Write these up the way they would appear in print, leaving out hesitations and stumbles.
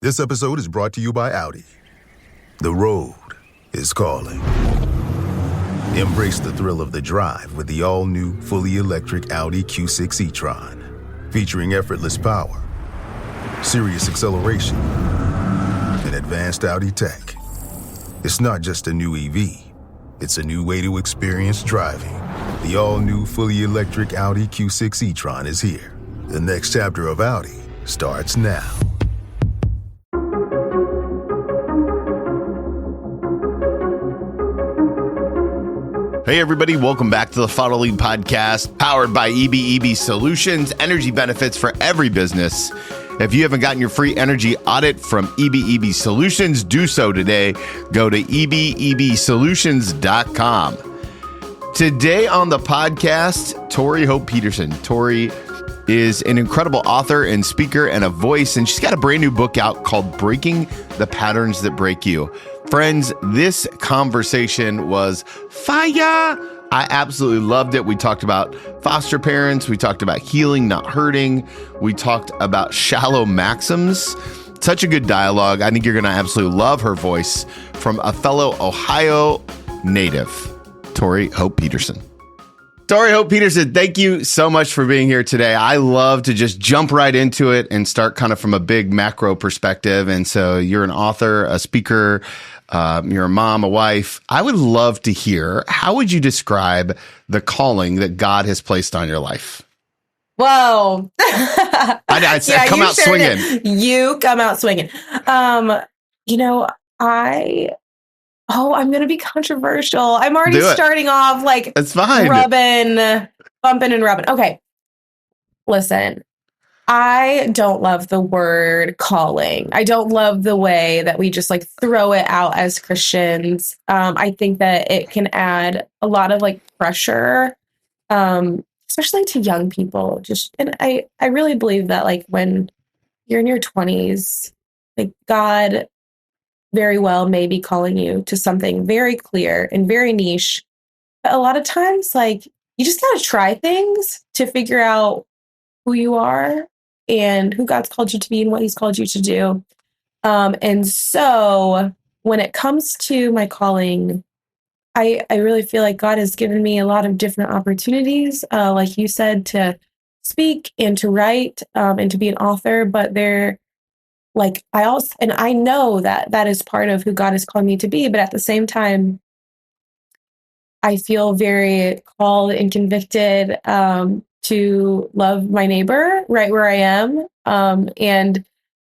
This episode is brought to you by Audi. The road is calling. Embrace the thrill of the drive with the all-new, fully electric Audi Q6 e-tron. Featuring effortless power, serious acceleration, and advanced Audi tech. It's not just a new EV, it's a new way to experience driving. The all-new, fully electric Audi Q6 e-tron is here. The next chapter of Audi starts now. Hey everybody, welcome back to the Follow Lead Podcast, powered by EBEB Solutions, energy benefits for every business. If you haven't gotten your free energy audit from EBEB Solutions, do so today. Go to ebebsolutions.com. Today on the podcast, Tori Hope Petersen. Tori is an incredible author and speaker and a voice, and she's got a brand new book out called Breaking the Patterns That Break You. Friends, this conversation was fire. I absolutely loved it. We talked about foster parents. We talked about healing, not hurting. We talked about shallow maxims. Such a good dialogue. I think you're going to absolutely love her voice from a fellow Ohio native, Tori Hope Petersen. Tori Hope Petersen, thank you so much for being here today. I love to just jump right into it and start kind of from a big macro perspective. And so you're an author, a speaker, you're a mom, a wife. I would love to hear, how would you describe the calling that God has placed on your life? Whoa. I come out sure swinging. Did. You come out swinging. I'm going to be controversial. I'm already starting off like it's fine. Bumping and rubbing. Okay. Listen, I don't love the word calling. I don't love the way that we just like throw it out as Christians. I think that it can add a lot of like pressure, especially to young people. And I really believe that like when you're in your 20s, like God very well may be calling you to something very clear and very niche. But a lot of times, like, you just got to try things to figure out who you are and who God's called you to be and what he's called you to do. And so when it comes to my calling, I really feel like God has given me a lot of different opportunities, like you said, to speak and to write and to be an author. But they're like, I know that is part of who God has called me to be. But at the same time, I feel very called and convicted to love my neighbor right where I am, and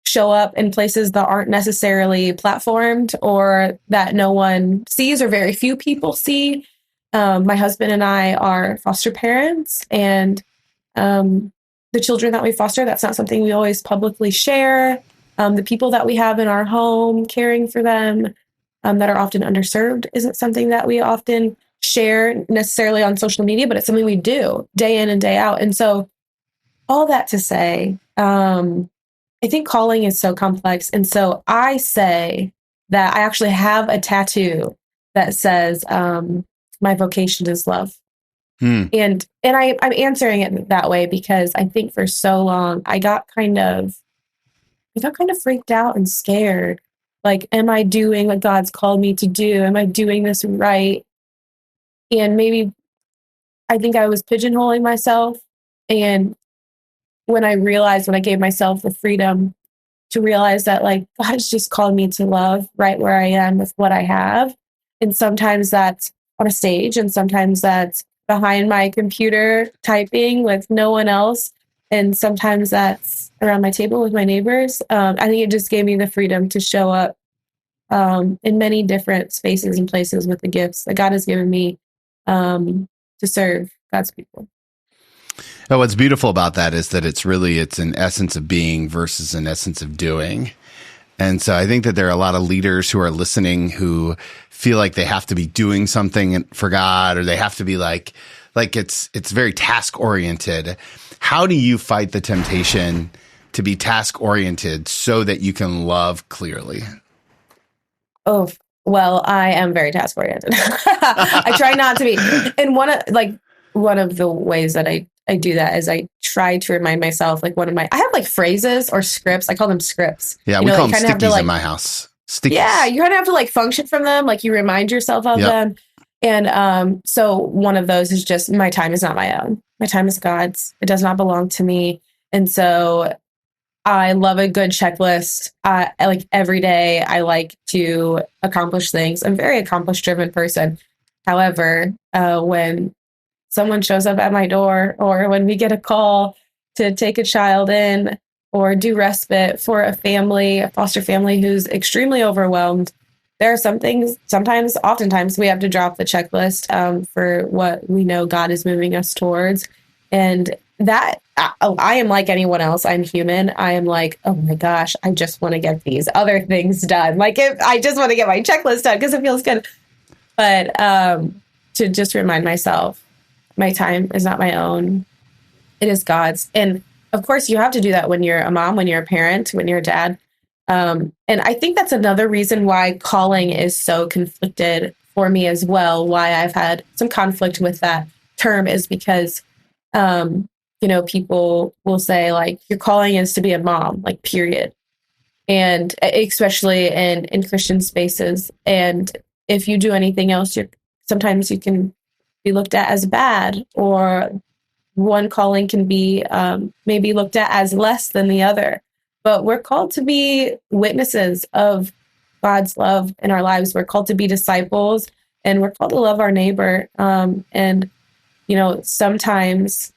show up in places that aren't necessarily platformed or that no one sees or very few people see. My husband and I are foster parents, and the children that we foster, that's not something we always publicly share. The people that we have in our home, caring for them, that are often underserved, isn't something that we often share necessarily on social media, but it's something we do day in and day out. And so all that to say, I think calling is so complex. And so I say that I actually have a tattoo that says, my vocation is love. And I'm answering it that way because I think for so long I got kind of freaked out and scared. Like, am I doing what God's called me to do? Am I doing this right? And maybe I think I was pigeonholing myself. And when I gave myself the freedom to realize that like God's just called me to love right where I am with what I have. And sometimes that's on a stage, and sometimes that's behind my computer typing with no one else. And sometimes that's around my table with my neighbors. I think it just gave me the freedom to show up in many different spaces and places with the gifts that God has given me to serve God's people. Oh, what's beautiful about that is that it's an essence of being versus an essence of doing. And so I think that there are a lot of leaders who are listening who feel like they have to be doing something for God, or they have to be like it's very task oriented. How do you fight the temptation to be task oriented so that you can love clearly? Oh, well, I am very task oriented. I try not to be. And one of the ways that I I do that is I try to remind myself, like I have like phrases or scripts. I call them scripts. Yeah, we call them stickies in my house. Stickies. Yeah, you kind of have to like function from them. Like you remind yourself of them. And so one of those is just, my time is not my own. My time is God's. It does not belong to me. And so I love a good checklist. I like every day I like to accomplish things. I'm a very accomplish driven person. However, when someone shows up at my door, or when we get a call to take a child in or do respite for a foster family who's extremely overwhelmed, there are some things, oftentimes we have to drop the checklist for what we know God is moving us towards. And that I am like anyone else. I'm human. I am like, oh my gosh, I just want to get these other things done. Like if I just want to get my checklist done because it feels good. But to just remind myself, my time is not my own. It is God's. And of course, you have to do that when you're a mom, when you're a parent, when you're a dad. And I think that's another reason why calling is so conflicted for me as well. Why I've had some conflict with that term is because, people will say like, your calling is to be a mom, like period. And especially in Christian spaces. And if you do anything else, sometimes you can be looked at as bad, or one calling can be maybe looked at as less than the other. But we're called to be witnesses of God's love in our lives. We're called to be disciples, and we're called to love our neighbor. And sometimes,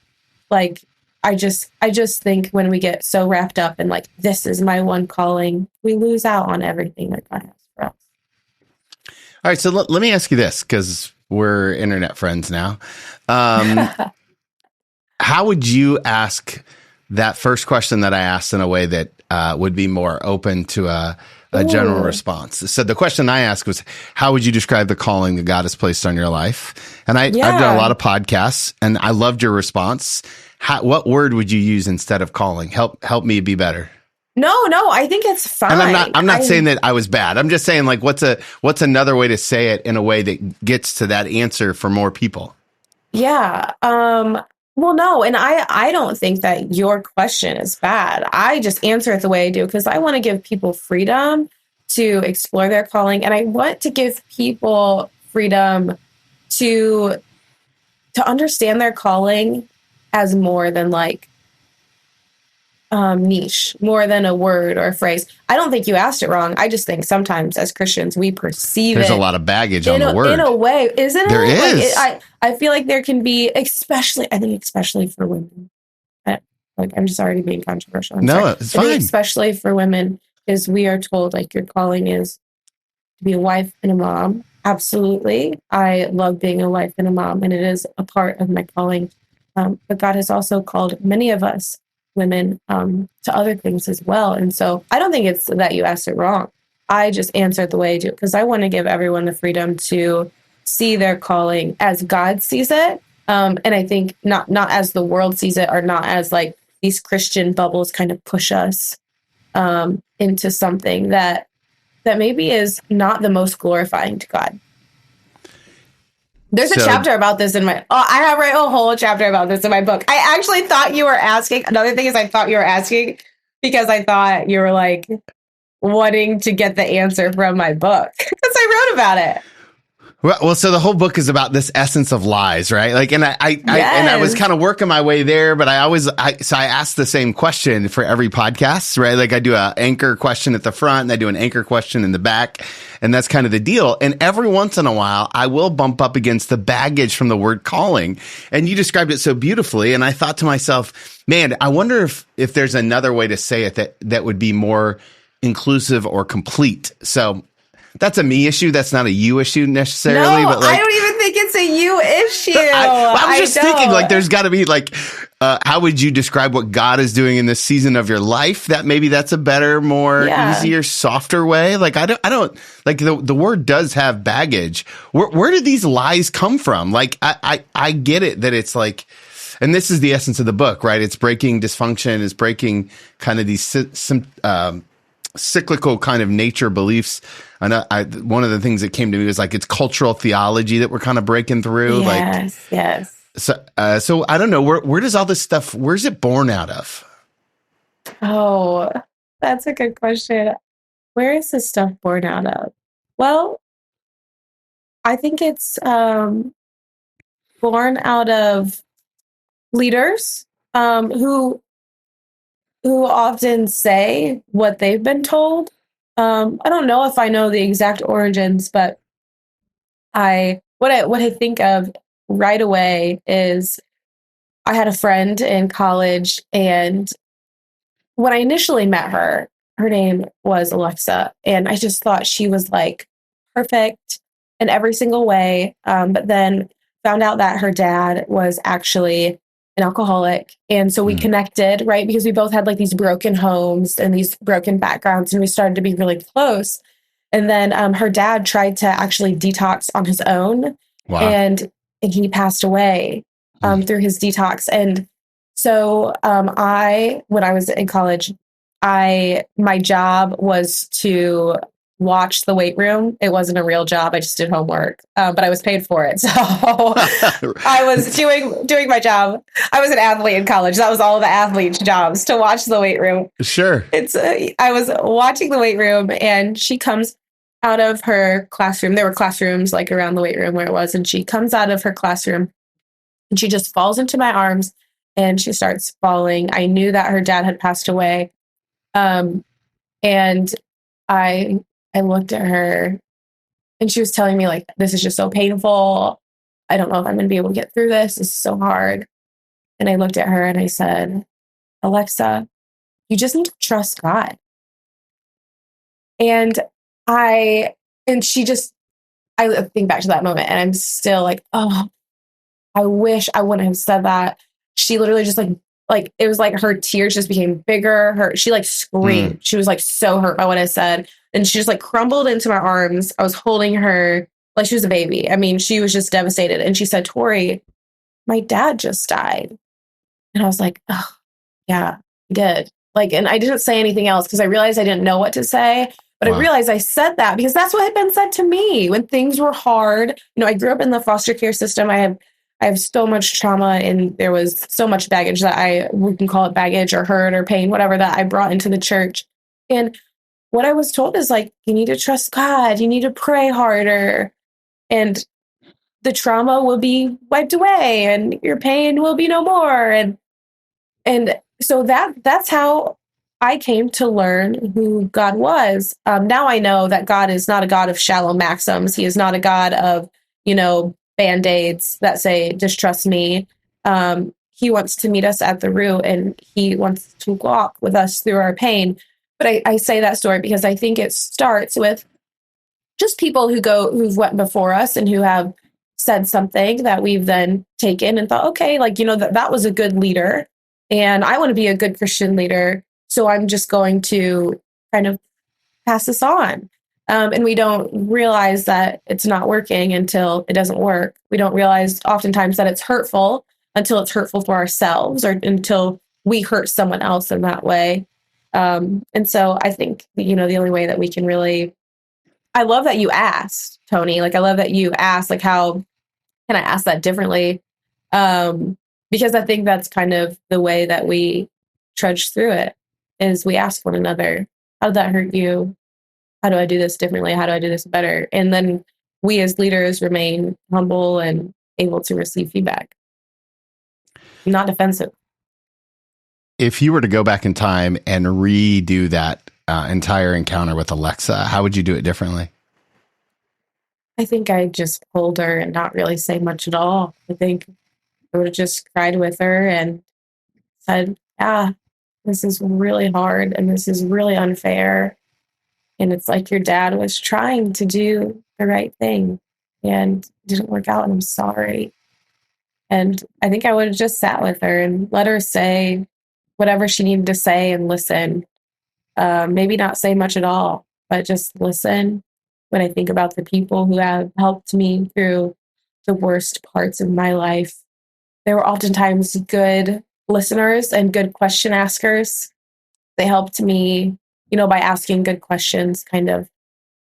like, I just think when we get so wrapped up in like, this is my one calling, we lose out on everything that God has for us. All right, so let me ask you this, because we're internet friends now. How would you ask that first question that I asked in a way that would be more open to a general response? So the question I asked was, how would you describe the calling that God has placed on your life? And I've done a lot of podcasts, and I loved your response. What word would you use instead of calling? Help me be better. No, I think it's fine. And I'm not saying that I was bad. I'm just saying, like, what's another way to say it in a way that gets to that answer for more people? Yeah. Well, no, and I don't think that your question is bad. I just answer it the way I do because I want to give people freedom to explore their calling, and I want to give people freedom to understand their calling as more than like niche, more than a word or a phrase. I don't think you asked it wrong. I just think sometimes as Christians we perceive there's it. a lot of baggage on the word. In a way, isn't there it? There is. Like I feel like there can be, especially for women. I'm just already being controversial. It's fine. Especially for women, is we are told like your calling is to be a wife and a mom. Absolutely. I love being a wife and a mom, and it is a part of my calling. But God has also called many of us women to other things as well. And so I don't think it's that you asked it wrong. I just answer it the way I do because I want to give everyone the freedom to see their calling as God sees it. And I think not as the world sees it, or not as like these Christian bubbles kind of push us into something that maybe is not the most glorifying to God. There's a chapter about this I have a whole chapter about this in my book. I actually thought you were asking. Another thing is I thought you were asking because I thought you were like wanting to get the answer from my book because I wrote about it. Well, so the whole book is about this essence of lies, right? Like, and I was kind of working my way there, but I asked the same question for every podcast, right? Like I do an anchor question at the front and I do an anchor question in the back, and that's kind of the deal. And every once in a while, I will bump up against the baggage from the word calling. And you described it so beautifully. And I thought to myself, man, I wonder if there's another way to say it that would be more inclusive or complete. So that's a me issue. That's not a you issue necessarily. No, but like, I don't even think it's a you issue. I was just thinking, like, there's got to be like, how would you describe what God is doing in this season of your life? That maybe that's a better, more easier, softer way. Like, I don't like the word does have baggage. Where did these lies come from? Like, I get it that it's like, and this is the essence of the book, right? It's breaking dysfunction, it's breaking kind of these cyclical kind of nature beliefs. And one of the things that came to me was like, it's cultural theology that we're kind of breaking through. Yes. So I don't know, where does all this stuff, where's it born out of? Oh, that's a good question. Where is this stuff born out of? Well, I think it's born out of leaders who often say what they've been told. I don't know if I know the exact origins, but what I think of right away is I had a friend in college, and when I initially met her, her name was Alexa, and I just thought she was like perfect in every single way. But then found out that her dad was actually an alcoholic. And so we connected, right? Because we both had like these broken homes and these broken backgrounds, and we started to be really close. And then her dad tried to actually detox on his own. Wow. And he passed away through his detox. And so when I was in college, my job was to watch the weight room. It wasn't a real job. I just did homework, but I was paid for it. So I was doing my job. I was an athlete in college. That was all the athletes' jobs, to watch the weight room. Sure. I was watching the weight room, and she comes out of her classroom. There were classrooms like around the weight room where it was. And she comes out of her classroom, and she just falls into my arms, and she starts bawling. I knew that her dad had passed away. And I looked at her, and she was telling me, like, this is just so painful. I don't know if I'm going to be able to get through this. It's so hard. And I looked at her and I said, Alexa, you just need to trust God. And I think back to that moment, and I'm still like, oh, I wish I wouldn't have said that. She literally just like it was like her tears just became bigger. She like screamed. She was like so hurt by what I said. And she just like crumbled into my arms. I was holding her like she was a baby. I mean, she was just devastated. And she said, Tori, my dad just died. And I was like, oh, yeah, he did. Like, and I didn't say anything else because I realized I didn't know what to say. But I realized I said that because that's what had been said to me when things were hard. You know, I grew up in the foster care system. I have so much trauma, and there was so much baggage that we can call it baggage or hurt or pain, whatever, that I brought into the church. And what I was told is like, you need to trust God. You need to pray harder, and the trauma will be wiped away and your pain will be no more. And so that's how I came to learn who God was. Now I know that God is not a God of shallow maxims. He is not a God of, Band-Aids that say, just trust me. He wants to meet us at the root, and he wants to walk with us through our pain. But I say that story because I think it starts with just people who've went before us and who have said something that we've then taken and thought, okay, like, that was a good leader, and I want to be a good Christian leader. So I'm just going to kind of pass this on. And we don't realize that it's not working until it doesn't work. We don't realize oftentimes that it's hurtful until it's hurtful for ourselves, or until we hurt someone else in that way. And so I think, the only way that we can really, I love that you asked, Tony, like, I love that you asked, like, how can I ask that differently? Because I think that's kind of the way that we trudge through it, is we ask one another, how did that hurt you? How do I do this differently? How do I do this better? And then we as leaders remain humble and able to receive feedback, not defensive. If you were to go back in time and redo that entire encounter with Alexa, how would you do it differently? I think I'd just hold her and not really say much at all. I think I would have just cried with her and said, yeah, this is really hard and this is really unfair. And it's like your dad was trying to do the right thing and it didn't work out, and I'm sorry. And I think I would have just sat with her and let her say whatever she needed to say and listen. Maybe not say much at all, but just listen. When I think about the people who have helped me through the worst parts of my life, they were oftentimes good listeners and good question askers. They helped me, by asking good questions, kind of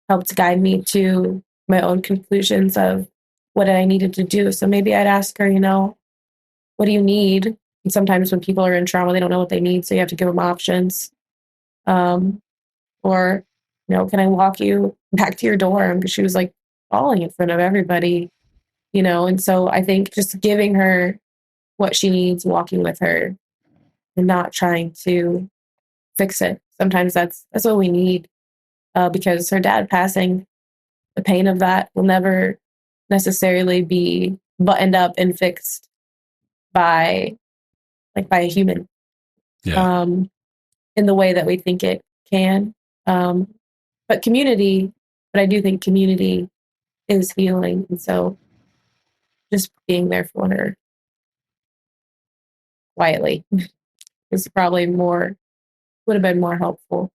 helped guide me to my own conclusions of what I needed to do. So maybe I'd ask her, what do you need? And sometimes when people are in trauma, they don't know what they need. So you have to give them options. Or, can I walk you back to your dorm? Because she was like falling in front of everybody, and so I think just giving her what she needs, walking with her and not trying to fix it. Sometimes that's what we need, because her dad passing, the pain of that will never necessarily be buttoned up and fixed by a human, Yeah. in the way that we think it can. But I do think community is healing. And so just being there for her quietly is probably would have been more helpful.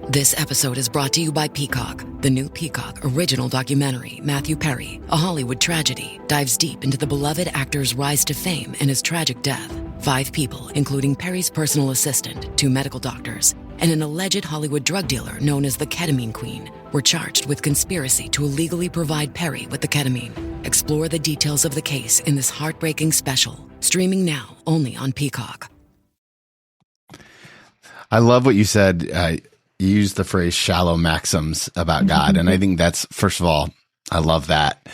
This episode is brought to you by Peacock. The new Peacock original documentary, Matthew Perry, A Hollywood Tragedy, dives deep into the beloved actor's rise to fame and his tragic death. 5 people, including Perry's personal assistant, 2 medical doctors, and an alleged Hollywood drug dealer known as the Ketamine Queen, were charged with conspiracy to illegally provide Perry with the ketamine. Explore the details of the case in this heartbreaking special, streaming now only on Peacock. I love what you said. You used the phrase shallow maxims about God. And I think that's, first of all, I love that.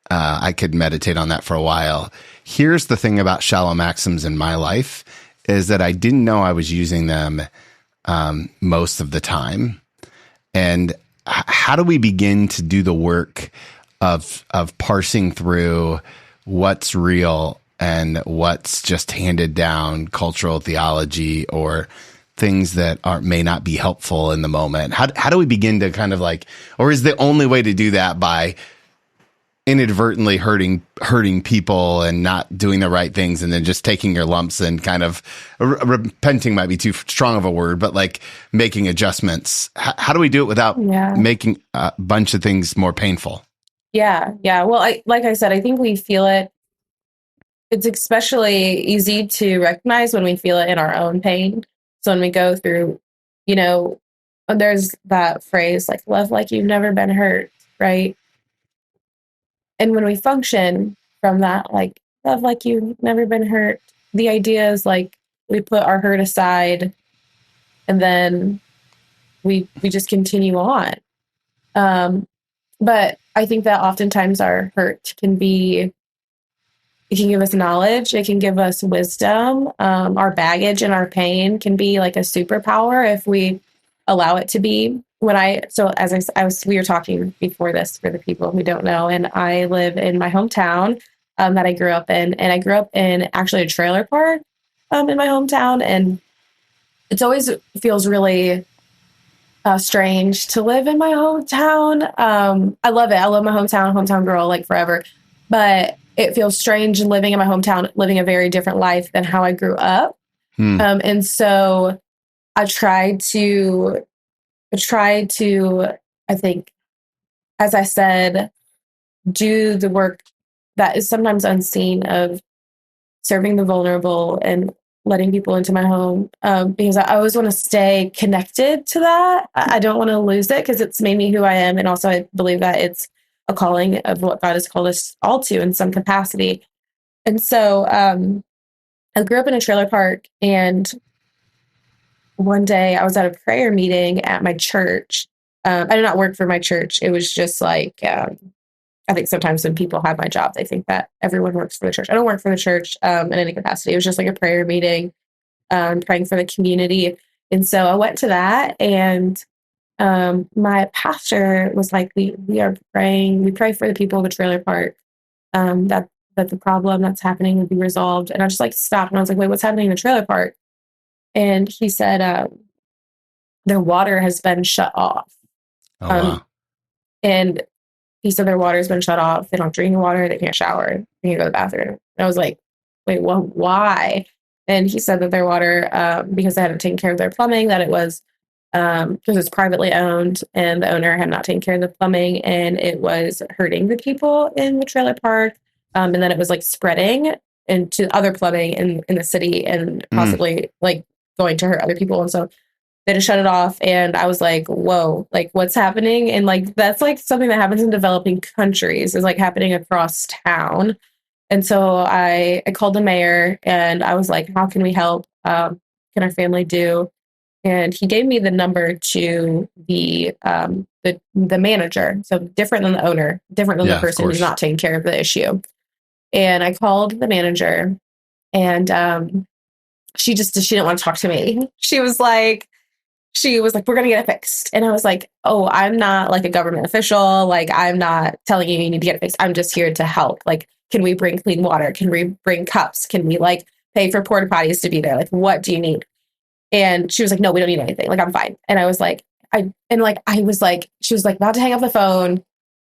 I could meditate on that for a while. Here's the thing about shallow maxims in my life is that I didn't know I was using them most of the time. And how do we begin to do the work of parsing through what's real and what's just handed down cultural theology or things that may not be helpful in the moment? How do we begin to kind of or is the only way to do that by inadvertently hurting people and not doing the right things and then just taking your lumps and kind of repenting might be too strong of a word, but making adjustments? How do we do it without making a bunch of things more painful? Yeah. Well, like I said, I think we feel it. It's especially easy to recognize when we feel it in our own pain. So when we go through, there's that phrase love like you've never been hurt, right? And when we function from that, love like you've never been hurt, the idea is we put our hurt aside and then we just continue on. But I think that oftentimes our hurt it can give us knowledge. It can give us wisdom. Our baggage and our pain can be like a superpower if we allow it to be. We were talking before this for the people who don't know, and I live in my hometown that I grew up in, and I grew up in actually a trailer park in my hometown, and it always feels really strange to live in my hometown. I love it. I love my hometown girl, forever, but it feels strange living in my hometown, living a very different life than how I grew up. And so I tried to, I think, as I said, do the work that is sometimes unseen of serving the vulnerable and letting people into my home, because I always want to stay connected to that. I don't want to lose it because it's made me who I am. And also I believe that it's a calling of what God has called us all to in some capacity. And so I grew up in a trailer park, and one day I was at a prayer meeting at my church. I did not work for my church. It was just I think sometimes when people have my job, they think that everyone works for the church. I don't work for the church in any capacity. It was just a prayer meeting, praying for the community. And so I went to that, and my pastor was like, we are praying. We pray for the people of the trailer park, that the problem that's happening would be resolved. And I just stopped, and I was like, wait, what's happening in the trailer park? And he said, their water has been shut off. Oh, wow. And he said their water's been shut off. They don't drink water. They can't shower. They can't go to the bathroom. And I was like, wait, well, why? And he said that their water, because they hadn't taken care of their plumbing, that it was because it's privately owned, and the owner had not taken care of the plumbing, and it was hurting the people in the trailer park. And then it was spreading into other plumbing in the city, and possibly going to hurt other people. And so they just shut it off. And I was like, whoa, what's happening? And that's something that happens in developing countries, is happening across town. And so I called the mayor and I was like, how can we help? Can our family do? And he gave me the number to the manager. So different than the owner, different than the person who's not taking care of the issue. And I called the manager and she didn't want to talk to me. She was like, we're going to get it fixed. And I was like, oh, I'm not like a government official. Like, I'm not telling you need to get it fixed. I'm just here to help. Like, can we bring clean water? Can we bring cups? Can we like pay for porta potties to be there? Like, what do you need? And she was like, no, we don't need anything. Like, I'm fine. And I was like, she was like about to hang up the phone. And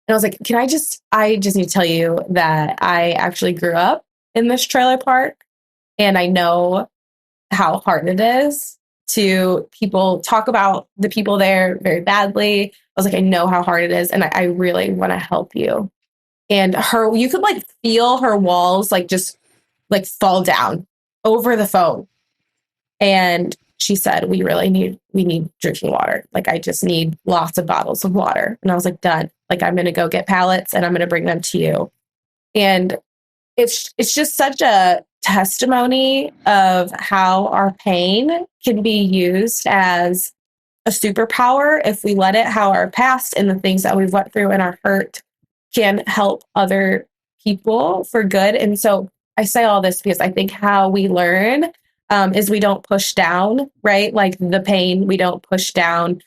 I was like, I just need to tell you that I actually grew up in this trailer park and I know how hard it is to people talk about the people there very badly. I was like, I know how hard it is. And I really want to help you. And you could like feel her walls, like just like fall down over the phone. And she said, we need drinking water. Like, I just need lots of bottles of water. And I was like, done. Like, I'm going to go get pallets and I'm going to bring them to you. And it's just such a testimony of how our pain can be used as a superpower if we let it, how our past and the things that we've went through and our hurt can help other people for good. And so I say all this because I think how we learn is we don't push down, right? Like the pain, we don't push down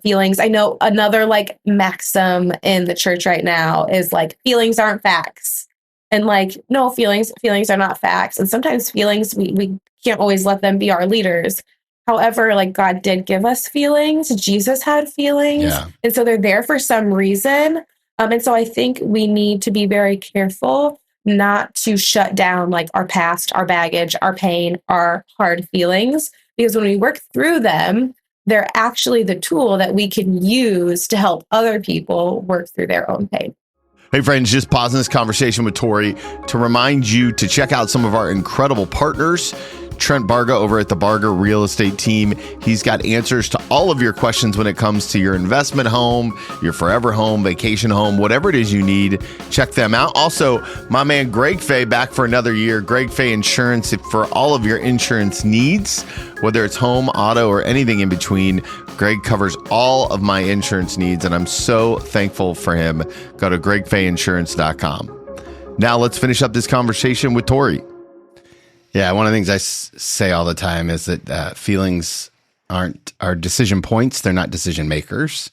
feelings. I know another like maxim in the church right now is like, feelings aren't facts. And like, no, feelings are not facts. And sometimes feelings, we can't always let them be our leaders. However, like God did give us feelings. Jesus had feelings. Yeah. And so they're there for some reason. And so I think we need to be very careful not to shut down like our past, our baggage, our pain, our hard feelings, because when we work through them, they're actually the tool that we can use to help other people work through their own pain. Hey friends, just pausing this conversation with Tori to remind you to check out some of our incredible partners. Trent Barga over at the Barga Real Estate Team. He's got answers to all of your questions when it comes to your investment home, your forever home, vacation home, whatever it is you need. Check them out. Also, my man Greg Fay back for another year. Greg Fay Insurance for all of your insurance needs, whether it's home, auto, or anything in between. Greg covers all of my insurance needs, and I'm so thankful for him. Go to gregfayinsurance.com. Now let's finish up this conversation with Tori. Yeah, one of the things I say all the time is that feelings are decision points. They're not decision makers.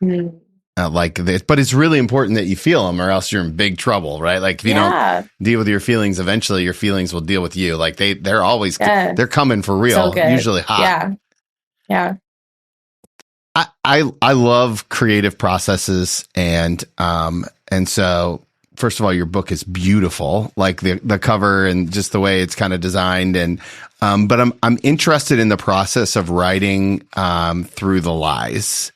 Mm. Like this, but it's really important that you feel them, or else you're in big trouble, right? Like if you don't deal with your feelings, eventually your feelings will deal with you. Like they're always they're coming for real, usually hot. Yeah. I love creative processes, and so. First of all, your book is beautiful, like the cover and just the way it's kind of designed. And but I'm interested in the process of writing through the lies.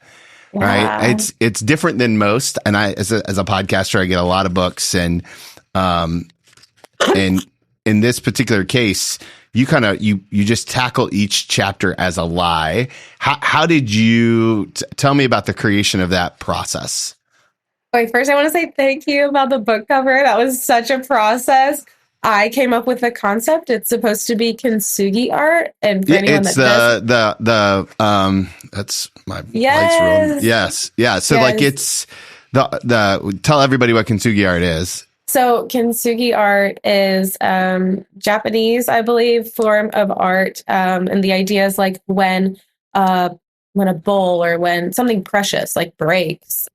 Yeah. Right? It's different than most. And I, as a podcaster, I get a lot of books, and in this particular case, you kind of you just tackle each chapter as a lie. How did you tell me about the creation of that process? Wait, first I want to say thank you about the book cover. That was such a process. I came up with the concept. It's supposed to be kintsugi art, and for anyone it's that that's my lights room. Yes, yeah. So like it's the tell everybody what kintsugi art is. So kintsugi art is Japanese, I believe, form of art, and the idea is like when a bowl or when something precious like breaks.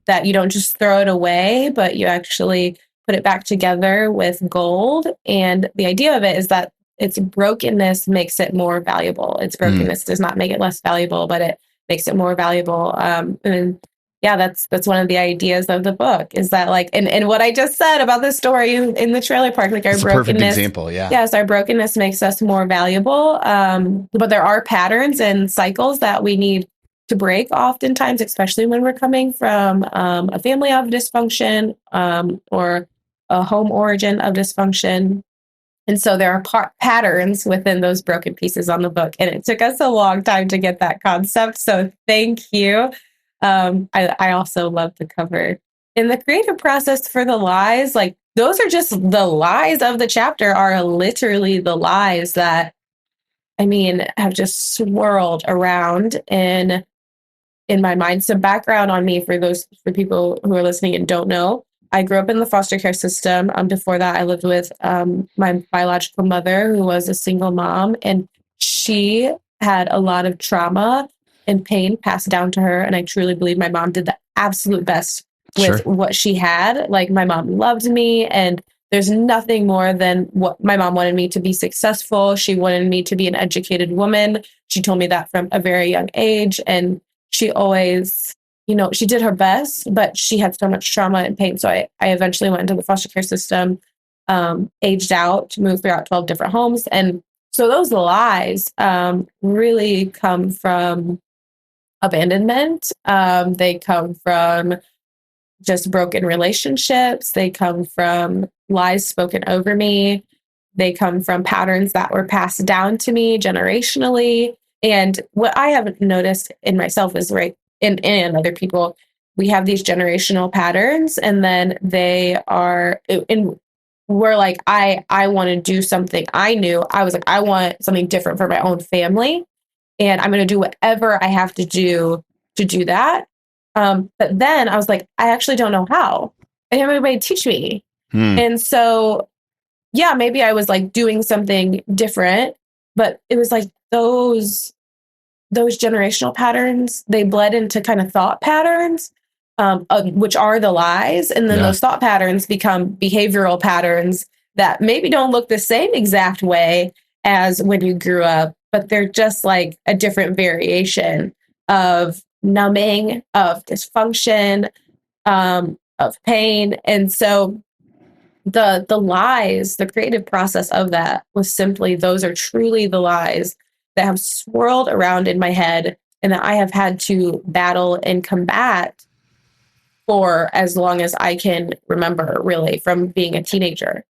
That you don't just throw it away, but you actually put it back together with gold. And the idea of it is that its brokenness makes it more valuable. Its brokenness does not make it less valuable, but it makes it more valuable. And yeah, that's one of the ideas of the book, is that like, and what I just said about the story in the trailer park, like our brokenness. Perfect example, yeah. Yes, our brokenness makes us more valuable. But there are patterns and cycles that we need to break oftentimes, especially when we're coming from a family of dysfunction or a home origin of dysfunction. And so there are patterns within those broken pieces on the book. And it took us a long time to get that concept. So thank you. I also love the cover. in the creative process for the lies, like those are just the lies of the chapter are literally the lies that, I mean, have just swirled around in my mind. Some background on me for people who are listening and don't know. I grew up in the foster care system. Before that, I lived with my biological mother, who was a single mom, and she had a lot of trauma and pain passed down to her. And I truly believe my mom did the absolute best with what she had. Like, my mom loved me, and there's nothing more than what my mom wanted me to be successful. She wanted me to be an educated woman. She told me that from a very young age. And she always, she did her best, but she had so much trauma and pain. So I eventually went into the foster care system, aged out, moved throughout 12 different homes. And so those lies really come from abandonment. They come from just broken relationships. They come from lies spoken over me. They come from patterns that were passed down to me generationally. And what I haven't noticed in myself is, right, in other people, we have these generational patterns, and then they are, and we're like, I want to do something. I was like, I want something different for my own family, and I'm going to do whatever I have to do that. But then I was like, I actually don't know how. I have anybody teach me. And so, yeah, maybe I was like doing something different, but it was like those generational patterns, they bled into kind of thought patterns, which are the lies. And then those thought patterns become behavioral patterns that maybe don't look the same exact way as when you grew up, but they're just like a different variation of numbing, of dysfunction, of pain. And so the lies, the creative process of that was simply, those are truly the lies that have swirled around in my head and that I have had to battle and combat for as long as I can remember, really, from being a teenager.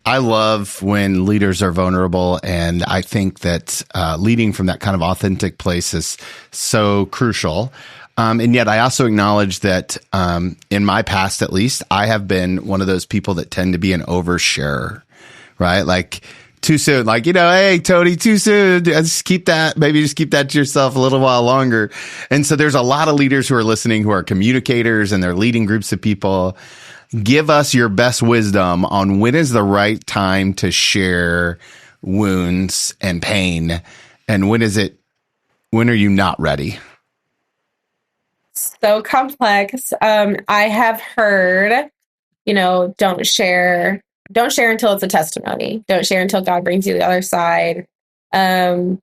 I love when leaders are vulnerable, and I think that leading from that kind of authentic place is so crucial. And yet I also acknowledge that in my past, at least, I have been one of those people that tend to be an oversharer, right? Like, too soon, like, hey, Tony, too soon. Just keep that to yourself a little while longer. And so there's a lot of leaders who are listening who are communicators and they're leading groups of people. Give us your best wisdom on when is the right time to share wounds and pain, and when are you not ready? So complex. I have heard, don't share until it's a testimony. Don't share until God brings you the other side. And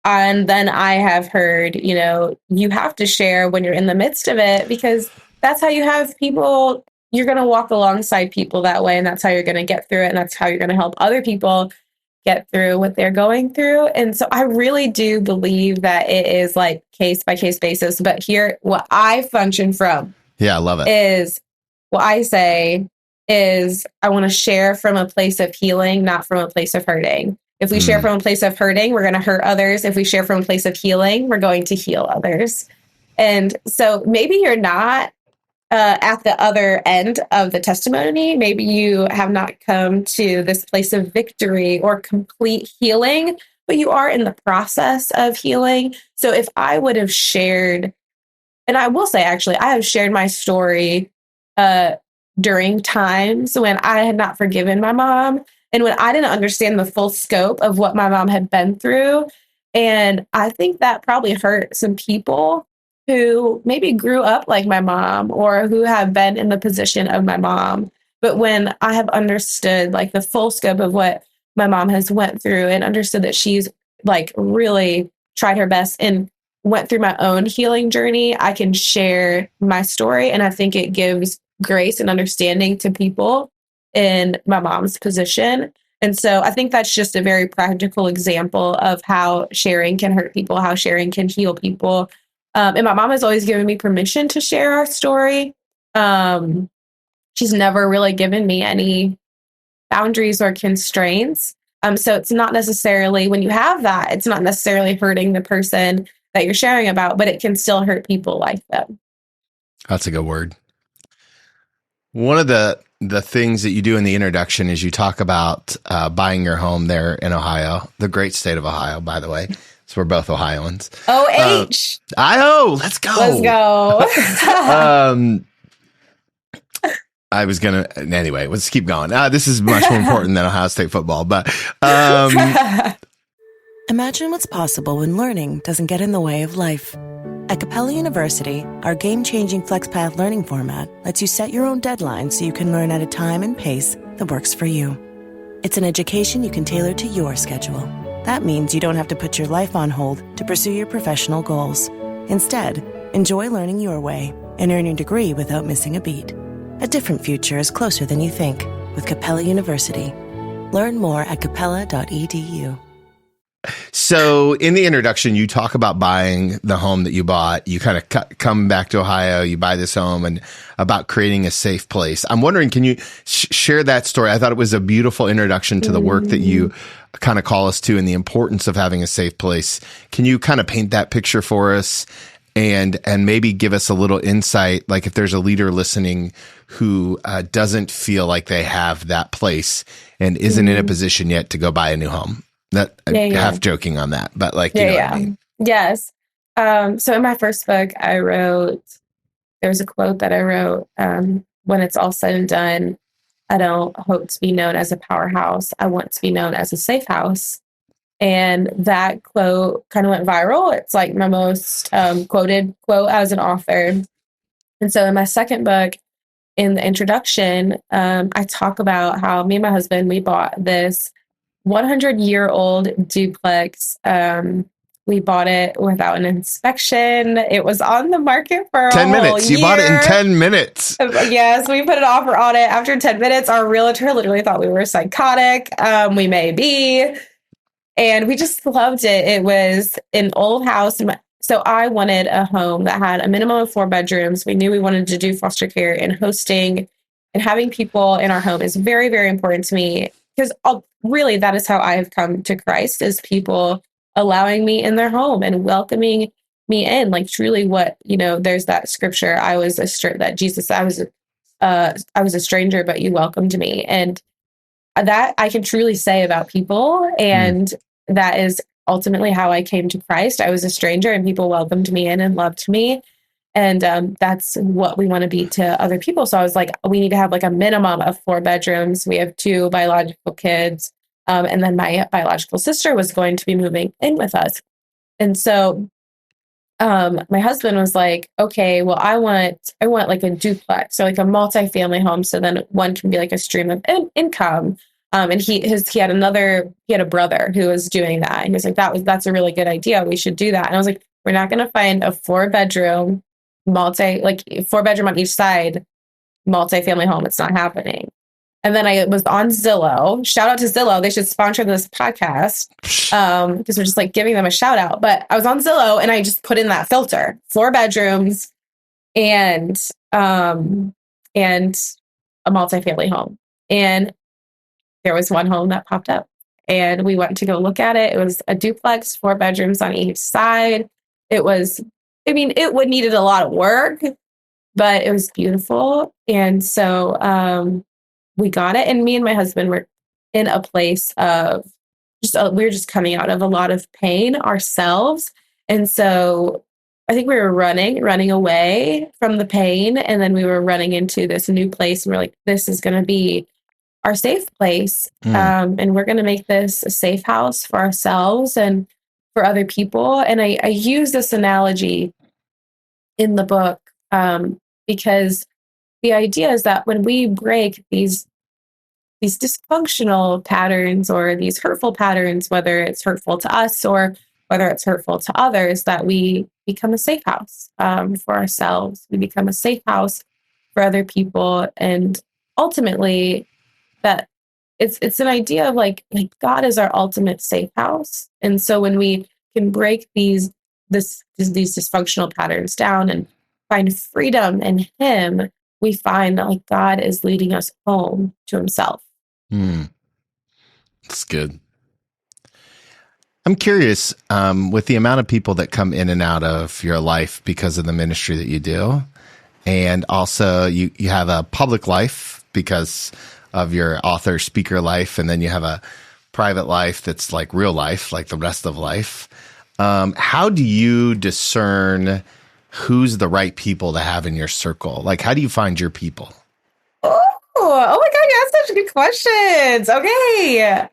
then I have heard, you have to share when you're in the midst of it, because that's how you have people. You're going to walk alongside people that way. And that's how you're going to get through it. And that's how you're going to help other people get through what they're going through. And so I really do believe that it is like case by case basis. But here, what I function from. Yeah, I love it. Is what I say is I want to share from a place of healing, not from a place of hurting. If we share from a place of hurting, we're going to hurt others. If we share from a place of healing, we're going to heal others. And so maybe you're not at the other end of the testimony. Maybe you have not come to this place of victory or complete healing, but you are in the process of healing. So if I would have shared, and I will say, actually, I have shared my story during times when I had not forgiven my mom and when I didn't understand the full scope of what my mom had been through. And I think that probably hurt some people who maybe grew up like my mom or who have been in the position of my mom. But when I have understood like the full scope of what my mom has went through and understood that she's like really tried her best and went through my own healing journey, I can share my story. And I think it gives grace and understanding to people in my mom's position. And so I think that's just a very practical example of how sharing can hurt people, how sharing can heal people. And my mom has always given me permission to share our story. She's never really given me any boundaries or constraints. So it's not necessarily, when you have that, it's not necessarily hurting the person that you're sharing about, but it can still hurt people like them. That's a good word. One of the things that you do in the introduction is you talk about buying your home there in Ohio, the great state of Ohio, by the way. So we're both Ohioans. OH. Let's go. Let's go. I was going to, anyway, let's keep going. This is much more important than Ohio State football, but imagine what's possible when learning doesn't get in the way of life. At Capella University, our game-changing FlexPath learning format lets you set your own deadlines so you can learn at a time and pace that works for you. It's an education you can tailor to your schedule. That means you don't have to put your life on hold to pursue your professional goals. Instead, enjoy learning your way and earn your degree without missing a beat. A different future is closer than you think with Capella University. Learn more at capella.edu. So in the introduction, you talk about buying the home that you bought. You kind of come back to Ohio, you buy this home, and about creating a safe place. I'm wondering, can you share that story? I thought it was a beautiful introduction to the work that you kind of call us to and the importance of having a safe place. Can you kind of paint that picture for us and maybe give us a little insight, like if there's a leader listening who doesn't feel like they have that place and isn't in a position yet to go buy a new home? Half joking on that, but like, you know what I mean? Yes. So in my first book, there's a quote that I wrote, when it's all said and done, I don't hope to be known as a powerhouse. I want to be known as a safe house. And that quote kind of went viral. It's like my most quoted quote as an author. And so in my second book, in the introduction, I talk about how me and my husband, we bought this 100-year-old duplex. We bought it without an inspection. It was on the market for 10 minutes. Whole year. You bought it in 10 minutes. Yes, we put an offer on it. After 10 minutes, our realtor literally thought we were psychotic. We may be. And we just loved it. It was an old house. So I wanted a home that had a minimum of 4 bedrooms. We knew we wanted to do foster care and hosting, and having people in our home is very, very important to me, because really that is how I have come to Christ, is people allowing me in their home and welcoming me in. Like truly what, there's that scripture, I was a stranger, but you welcomed me. And that I can truly say about people. And that is ultimately how I came to Christ. I was a stranger and people welcomed me in and loved me. And that's what we want to be to other people. So I was like, we need to have like a minimum of 4 bedrooms. We have 2 biological kids. And then my biological sister was going to be moving in with us. And so my husband was like, okay, well, I want like a duplex or like a multifamily home. So then one can be like a stream of income. And he had a brother who was doing that. And he was like, that's a really good idea. We should do that. And I was like, we're not going to find a 4-bedroom 4-bedroom on each side multifamily home. It's not happening. And then I was on Zillow. Shout out to Zillow. They should sponsor this podcast because we're just like giving them a shout out. But I was on Zillow and I just put in that filter, 4 bedrooms and a multifamily home. And there was one home that popped up and we went to go look at it. It was a duplex, 4 bedrooms on each side. It needed a lot of work, but it was beautiful. And so we got it. And me and my husband were in a place of we were just coming out of a lot of pain ourselves. And so I think we were running away from the pain. And then we were running into this new place. And we're like, this is going to be our safe place. And we're going to make this a safe house for ourselves and for other people. And I use this analogy in the book because the idea is that when we break these dysfunctional patterns or these hurtful patterns, whether it's hurtful to us or whether it's hurtful to others, that we become a safe house for ourselves. We become a safe house for other people. And ultimately, that it's an idea of like God is our ultimate safe house. And so when we can break these dysfunctional patterns down and find freedom in Him, we find that like God is leading us home to Himself. That's good. I'm curious, with the amount of people that come in and out of your life because of the ministry that you do, And also you have a public life because of your author speaker life. And then you have a private life that's like real life, like the rest of life. How do you discern who's the right people to have in your circle? Like, how do you find your people? Oh my God, you asked such good questions. Okay.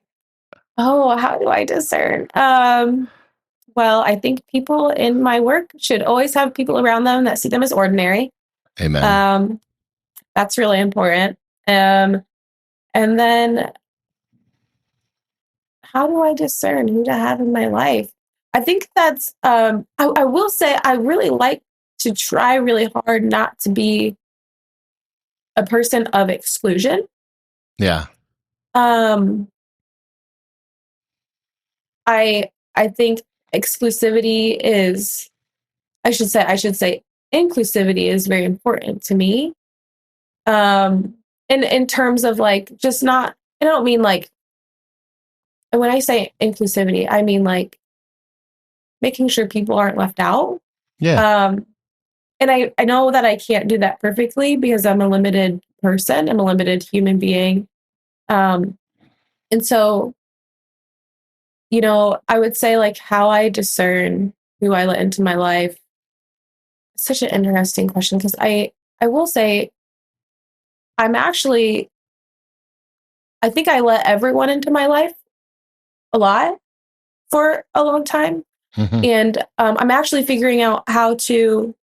Oh, how do I discern? Well, I think people in my work should always have people around them that see them as ordinary. Amen. That's really important. And then how do I discern who to have in my life? I think that's, I will say I really like to try really hard not to be a person of exclusion. Yeah. I think exclusivity is, I should say inclusivity is very important to me. In terms of like, just not, I don't mean like, and when I say inclusivity, I mean like making sure people aren't left out. Yeah. And I know that I can't do that perfectly because I'm a limited person. I'm a limited human being. And so, you know, I would say like how I discern who I let into my life. Such an interesting question because I will say I think I let everyone into my life a lot for a long time. Mm-hmm. And I'm actually figuring out how to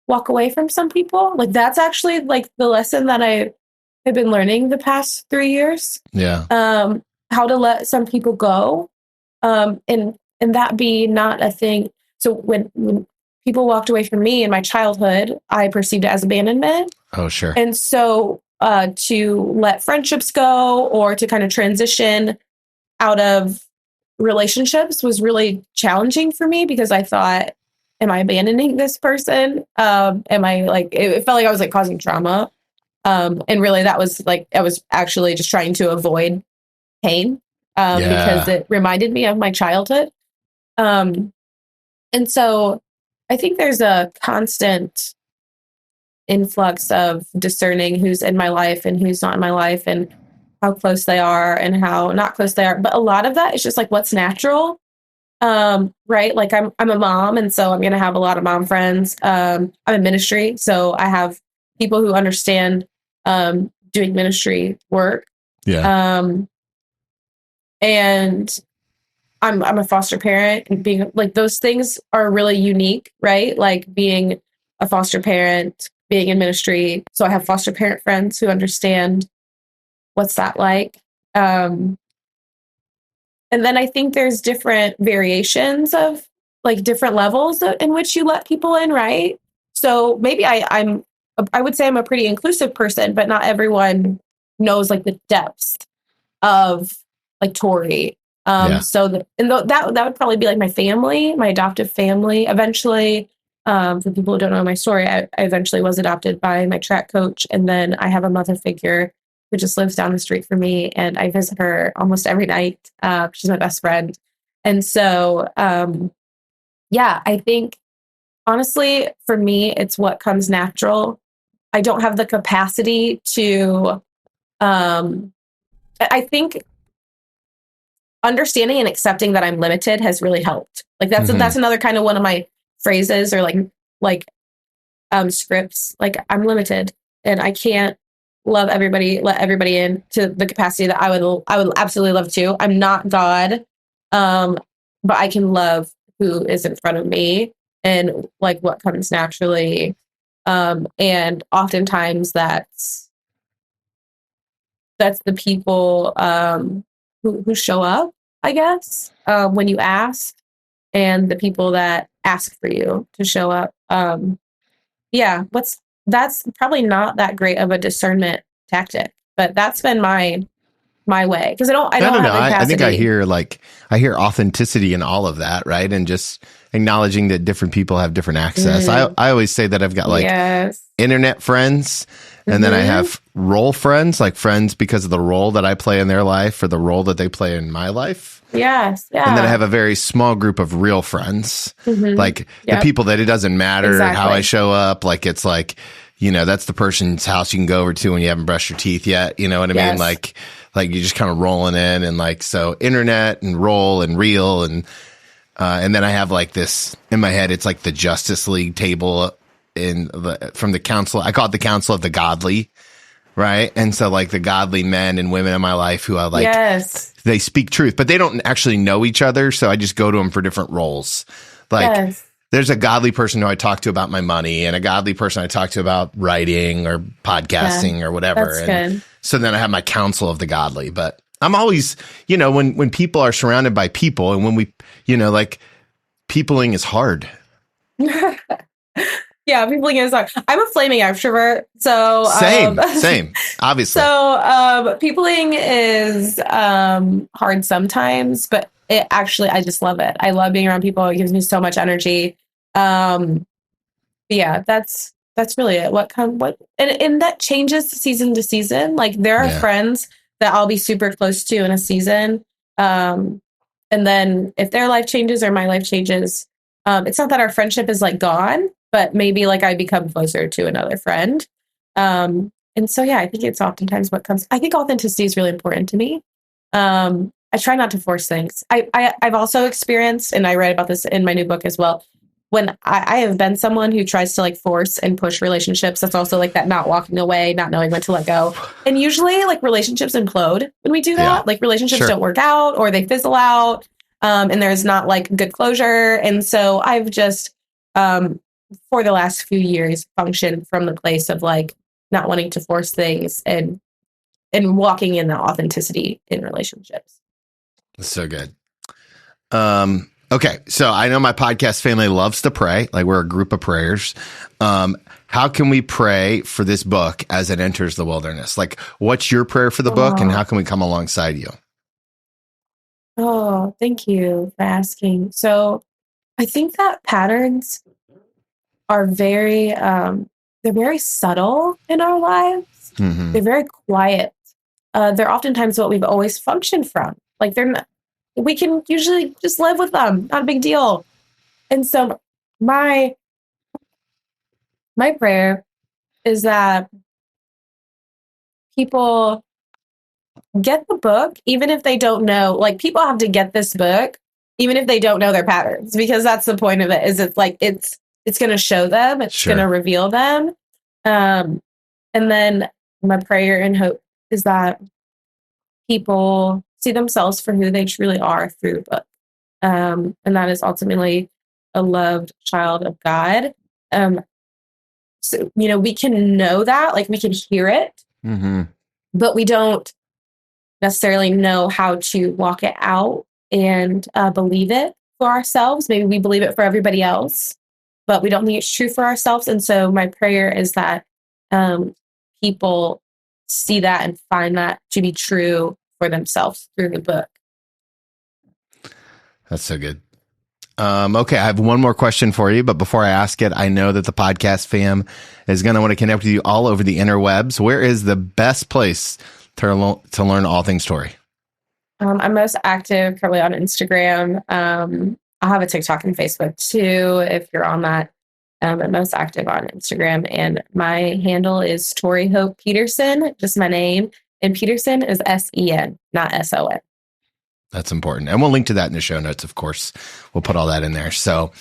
walk away from some people. Like that's actually like the lesson that I have been learning the past 3 years. Yeah. How to let some people go. And that be not a thing. So when people walked away from me in my childhood, I perceived it as abandonment. Oh, sure. And so to let friendships go or to kind of transition out of relationships was really challenging for me because I thought, am I abandoning this person? Am I like, it felt like I was like causing trauma. And really that was like, I was actually just trying to avoid pain because it reminded me of my childhood. And so I think there's a constant influx of discerning who's in my life and who's not in my life and how close they are and how not close they are. But a lot of that is just like what's natural. Right. Like I'm a mom. And so I'm going to have a lot of mom friends. I'm in ministry. So I have people who understand doing ministry work. Yeah. And I'm a foster parent and being like, those things are really unique, right? Like being a foster parent, being in ministry. So I have foster parent friends who understand what's that like. And then I think there's different variations of like different levels in which you let people in, right? So maybe I would say I'm a pretty inclusive person, but not everyone knows like the depths of like Tori. So that would probably be like my family, my adoptive family. Eventually, for people who don't know my story, I eventually was adopted by my track coach. And then I have a mother figure who just lives down the street from me. And I visit her almost every night. She's my best friend. And so, I think honestly, for me, it's what comes natural. I don't have the capacity to, I think understanding and accepting that I'm limited has really helped. Like that's another kind of one of my phrases or like scripts. Like I'm limited and I can't let everybody in to the capacity that I would absolutely love to. I'm not God, but I can love who is in front of me and like what comes naturally. And oftentimes that's the people who show up, I guess, when you ask, and the people that ask for you to show up. That's probably not that great of a discernment tactic, but that's been my way because I don't have the capacity. I think I hear authenticity in all of that, right? And just acknowledging that different people have different access. I always say that I've got like internet friends, and then I have role friends, like friends because of the role that I play in their life or the role that they play in my life. Yes. Yeah. And then I have a very small group of real friends, like the people that it doesn't matter how I show up. Like, it's like, that's the person's house you can go over to when you haven't brushed your teeth yet. You know what I mean? Like you're just kind of rolling in, and like, so internet and roll and reel. And then I have like this in my head, it's like the Justice League table from the council. I call it the Council of the Godly. Right. And so like the godly men and women in my life who I like, they speak truth, but they don't actually know each other. So I just go to them for different roles. Like there's a godly person who I talk to about my money, and a godly person I talk to about writing or podcasting or whatever. And good. So then I have my council of the godly, but I'm always, when people are surrounded by people, and when we, like, peopling is hard. Yeah, peopling is hard. I'm a flaming extrovert, so same, obviously. So peopling is hard sometimes, but I just love it. I love being around people. It gives me so much energy. Yeah, that's really it. And that changes season to season. Like there are friends that I'll be super close to in a season, and then if their life changes or my life changes, it's not that our friendship is like gone, but maybe like I become closer to another friend. And so, I think it's oftentimes I think authenticity is really important to me. I try not to force things. I've also experienced, and I write about this in my new book as well, when I have been someone who tries to like force and push relationships. That's also like that not walking away, not knowing when to let go. And usually like relationships implode when we do that. Like relationships don't work out, or they fizzle out. And there's not like good closure. And so I've just, for the last few years, functioned from the place of like not wanting to force things and walking in the authenticity in relationships. That's so good. Okay. So I know my podcast family loves to pray. Like we're a group of prayers. How can we pray for this book as it enters the wilderness? Like what's your prayer for the book, and how can we come alongside you? Oh, thank you for asking. So I think that patterns are they're very subtle in our lives. Mm-hmm. They're very quiet. They're oftentimes what we've always functioned from. Like we can usually just live with them. Not a big deal. And so my prayer is that people get the book, even if they don't know, like people have to get this book, even if they don't know their patterns, because that's the point of it, is it's like, it's going to show them, it's going to reveal them. And then my prayer and hope is that people see themselves for who they truly are through the book. And that is ultimately a loved child of God. So, we can know that, like we can hear it, but we don't necessarily know how to walk it out and believe it for ourselves. Maybe we believe it for everybody else, but we don't think it's true for ourselves. And so my prayer is that people see that and find that to be true for themselves through the book. That's so good. Okay, I have one more question for you, but before I ask it, I know that the podcast fam is going to want to connect with you all over the interwebs. Where is the best place to learn all things Tori? I'm most active currently on Instagram. I'll have a TikTok and Facebook too, if you're on that. I'm most active on Instagram, and my handle is Tori Hope Peterson, just my name. And Peterson is S-E-N, not S-O-N. That's important. And we'll link to that in the show notes, of course. We'll put all that in there. So,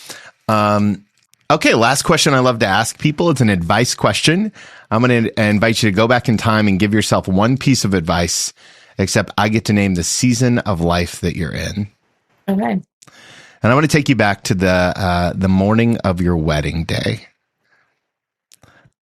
okay, last question I love to ask people. It's an advice question. I'm going to invite you to go back in time and give yourself one piece of advice, except I get to name the season of life that you're in. Okay. And I want to take you back to the morning of your wedding day.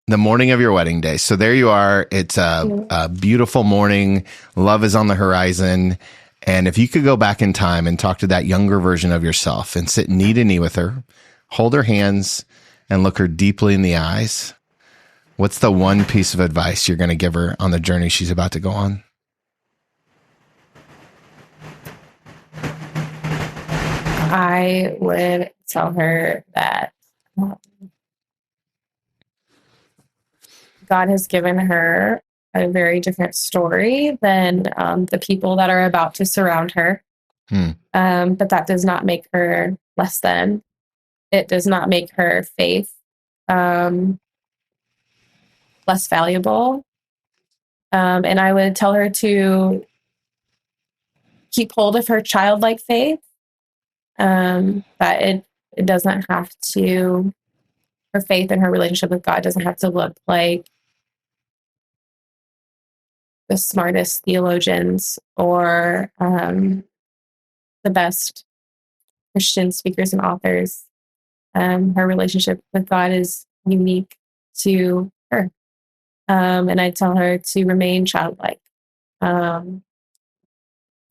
The morning of your wedding day. So there you are. It's a beautiful morning. Love is on the horizon. And if you could go back in time and talk to that younger version of yourself and sit knee to knee with her, hold her hands and look her deeply in the eyes, what's the one piece of advice you're going to give her on the journey she's about to go on? I would tell her that God has given her a very different story than the people that are about to surround her. But that does not make her less than. It does not make her faith less valuable. And I would tell her to keep hold of her childlike faith, that it doesn't have to, her faith and her relationship with God doesn't have to look like the smartest theologians or the best Christian speakers and authors. Her relationship with God is unique to her. And I tell her to remain childlike, and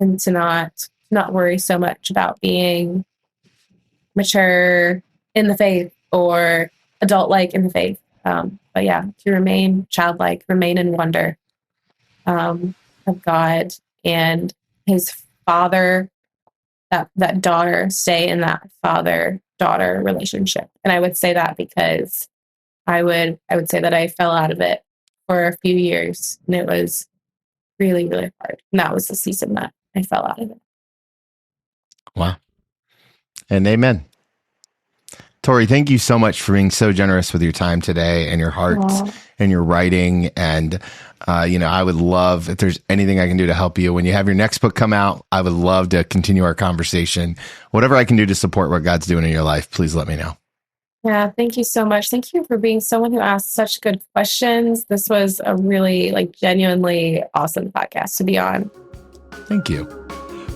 to not worry so much about being mature in the faith or adult-like in the faith. But yeah, to remain childlike, remain in wonder of God and his father, that daughter, stay in that father-daughter relationship. And I would say that because I would say that I fell out of it for a few years, and it was really, really hard. And that was the season that I fell out of it. Wow. And amen. Tori, thank you so much for being so generous with your time today and your heart and your writing. And, I would love, if there's anything I can do to help you when you have your next book come out, I would love to continue our conversation. Whatever I can do to support what God's doing in your life, please let me know. Yeah, thank you so much. Thank you for being someone who asked such good questions. This was a really, genuinely awesome podcast to be on. Thank you.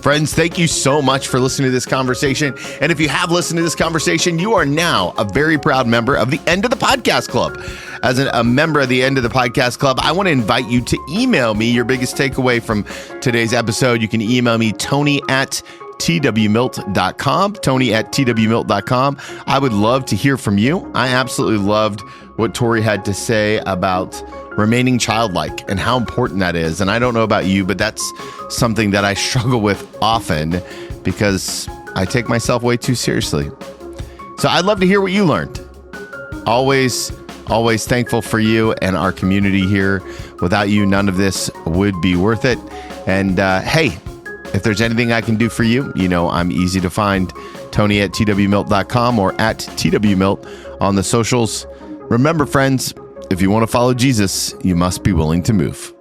Friends, thank you so much for listening to this conversation. And if you have listened to this conversation, you are now a very proud member of the End of the Podcast Club. As a member of the End of the Podcast Club, I want to invite you to email me your biggest takeaway from today's episode. You can email me, tony@twmilt.com, tony@twmilt.com. I would love to hear from you. I absolutely loved what Tori had to say about remaining childlike and how important that is. And I don't know about you, but that's something that I struggle with often because I take myself way too seriously. So I'd love to hear what you learned. Always thankful for you and our community here. Without you, none of this would be worth it. And hey, if there's anything I can do for you, I'm easy to find. Tony@twmilt.com or @twmilt on the socials. Remember, friends, if you want to follow Jesus, you must be willing to move.